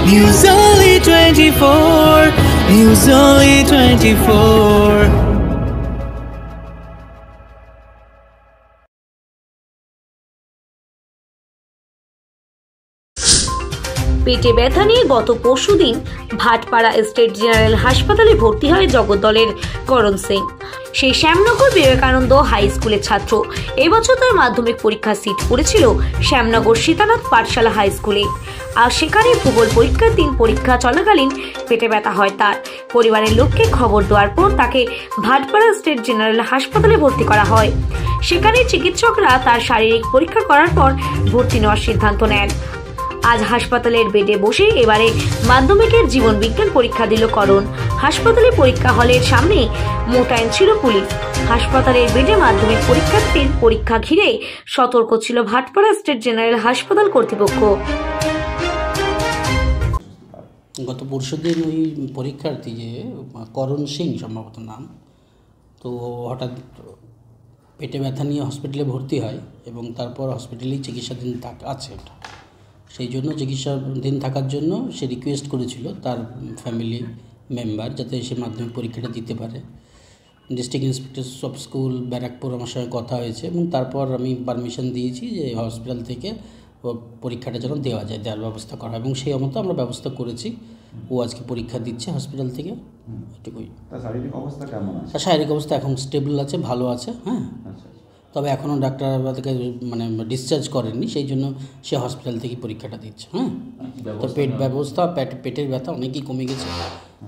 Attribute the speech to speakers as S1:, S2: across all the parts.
S1: News Only 24. News Only 24.
S2: পেটে ব্যথা নিয়ে গত পরশুদিন ভাটপাড়া স্টেট জেনারেল হাসপাতালে ভর্তি হয় জগদ্দলের করণ সিং। সেই শ্যামনগর বিবেকানন্দ হাই স্কুলের ছাত্র। এবছর তার মাধ্যমিক পরীক্ষার সিট পড়েছিল শ্যামনগর সীতানাথ পাঠশালা হাই স্কুলে। আর সেখানে ভূগোল পরীক্ষার দিন পরীক্ষা চলাকালীন পেটে ব্যথা হয় তার। পরিবারের লোককে খবর দেওয়ার পর তাকে ভাটপাড়া স্টেট জেনারেল হাসপাতালে ভর্তি করা হয়। সেখানে চিকিৎসকরা তার শারীরিক পরীক্ষা করার পর ভর্তি নেওয়ার সিদ্ধান্ত নেন। আজ হাসপাতালের বেডে বসে এবারে মাধ্যমিকের জীবন বিজ্ঞান পরীক্ষা দিল করণ। হাসপাতালে পরীক্ষা হলের সামনে মোতায়েন ছিল পুলিশ। হাসপাতালের বেডে মাধ্যমিক পরীক্ষার্থীর পরীক্ষা ঘিরে সতর্ক ছিল ভাটপাড়া স্টেট জেনারেল হাসপাতাল কর্তৃপক্ষ।
S3: গত পরশুদিন ওই পরীক্ষার্থী যে করণ সিং সম্ভবত নাম, তো হঠাৎ পেটে ব্যথা নিয়ে হসপিটালে ভর্তি হয় এবং তারপর হসপিটালেই চিকিৎসাধীন আছে। সেই জন্য চিকিৎসাধীন থাকার জন্য সে রিকোয়েস্ট করেছিল তার ফ্যামিলি মেম্বার যাতে সে মাধ্যমিক পরীক্ষাটা দিতে পারে। District inspector of school Barrackpore আমার সঙ্গে কথা হয়েছে এবং তারপর আমি পারমিশন দিয়েছি যে হসপিটাল থেকে পরীক্ষাটা যেন দেওয়ার ব্যবস্থা করা হয় এবং সেই মতো আমরা ব্যবস্থা করেছি। ও আজকে পরীক্ষা দিচ্ছে হসপিটাল থেকে। এটুকুই।
S4: তার শারীরিক অবস্থা কেমন আছে?
S3: তার শারীরিক অবস্থা এখন স্টেবল আছে, ভালো আছে। হ্যাঁ, তবে এখনও ডাক্তার তাকে ডিসচার্জ করেননি, সেই জন্য সে হসপিটাল থেকে পরীক্ষাটা দিচ্ছে। হ্যাঁ, তো পেটের ব্যথা অনেকই কমে গেছে।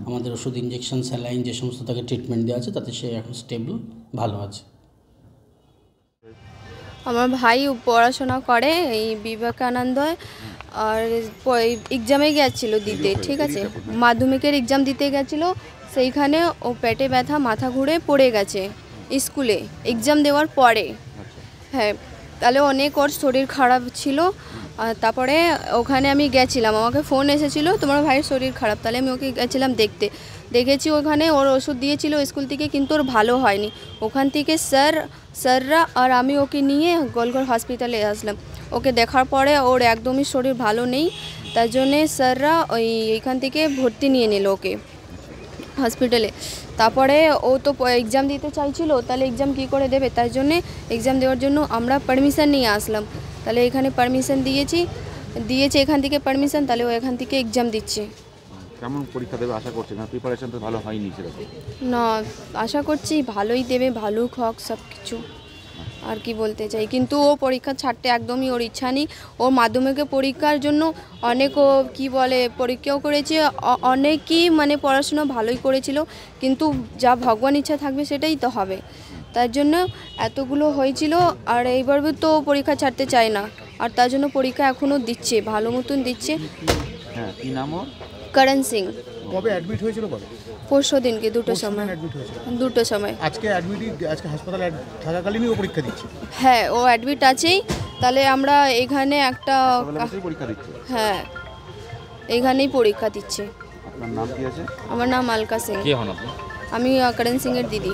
S3: আমাদের ওষুধ, ইঞ্জেকশন, স্যালাইন যে সমস্ত তাকে ট্রিটমেন্ট দেওয়া আছে তাতে সে এখন স্টেবল, ভালো আছে।
S5: আমার ভাই পড়াশোনা করে এই বিবেকানন্দ, আর এক্সামে গিয়েছিল দিতে, ঠিক আছে, মাধ্যমিকের এক্সাম দিতে গেছিলো। সেইখানে ও পেটে ব্যথা, মাথা ঘুরে পড়ে গেছে স্কুলে এক্সাম দেওয়ার পরে। হ্যাঁ, তাহলে অনেক ওর শরীর খারাপ ছিল। তারপরে ওখানে আমি গেছিলাম, আমাকে ফোন এসেছিলো তোমার ভাইয়ের শরীর খারাপ, তাহলে আমি ওকে গেছিলাম দেখেছি। ওখানে ওর ওষুধ দিয়েছিল স্কুল থেকে, কিন্তু ওর ভালো হয়নি। ওখান থেকে স্যাররা আর আমি ওকে নিয়ে গোলঘর হসপিটালে আসলাম। ওকে দেখার পরে ওর একদমই শরীর ভালো নেই, তার জন্যে স্যাররা এইখান থেকে ভর্তি নিয়ে নিল ওকে হসপিটালে। তারপরে ও তো এক্সাম দিতে চাইছিল, তাহলে এক্সাম কী করে দেবে, তার জন্যে এক্সাম দেওয়ার জন্য আমরা পারমিশন নিয়ে আসলাম। তাহলে এখানে পারমিশন দিয়েছে এখান থেকে পারমিশন, তাহলে ও এখান থেকে এক্সাম দিচ্ছে।
S4: কেমন পরীক্ষা দেবে আশা করছেন? না প্রিপারেশন তো ভালো হয়নি সেরকম?
S5: না, আশা করছি ভালোই দেবে, ভালো হোক সব কিছু, আর কি বলতে চাই। কিন্তু ও পরীক্ষা ছাড়তে একদমই ওর ইচ্ছা নেই। ও মাধ্যমিকের পরীক্ষার জন্য অনেক ও কী বলে পরীক্ষাও করেছে, অনেকই পড়াশুনো ভালোই করেছিল, কিন্তু যা ভগবান ইচ্ছা থাকবে সেটাই তো হবে। তার জন্য এতগুলো হয়েছিল, আর এইবার তো পরীক্ষা ছাড়তে চায় না, আর তার জন্য পরীক্ষা এখনও দিচ্ছে, ভালো মতন দিচ্ছে।
S4: হ্যাঁ, কি নাম ওর?
S5: করণ সিং।
S6: কবে অ্যাডমিট হয়েছিল? কবে?
S5: পরশুদিনকে 2টোর সময়। 2টোর সময়
S6: আজকে হাসপাতালে থাকাকালীনই ও পরীক্ষা দিচ্ছে?
S5: হ্যাঁ, ও অ্যাডমিট আছেই। তাহলে আমরা এখানে একটা
S4: পরীক্ষা দিচ্ছে?
S5: হ্যাঁ, এখানেই পরীক্ষা দিচ্ছে।
S4: আপনার নাম কি আছে?
S5: আমার নাম আলকা সিং।
S4: কে হন আপনি?
S5: আমি করণ সিংয়ের দিদি।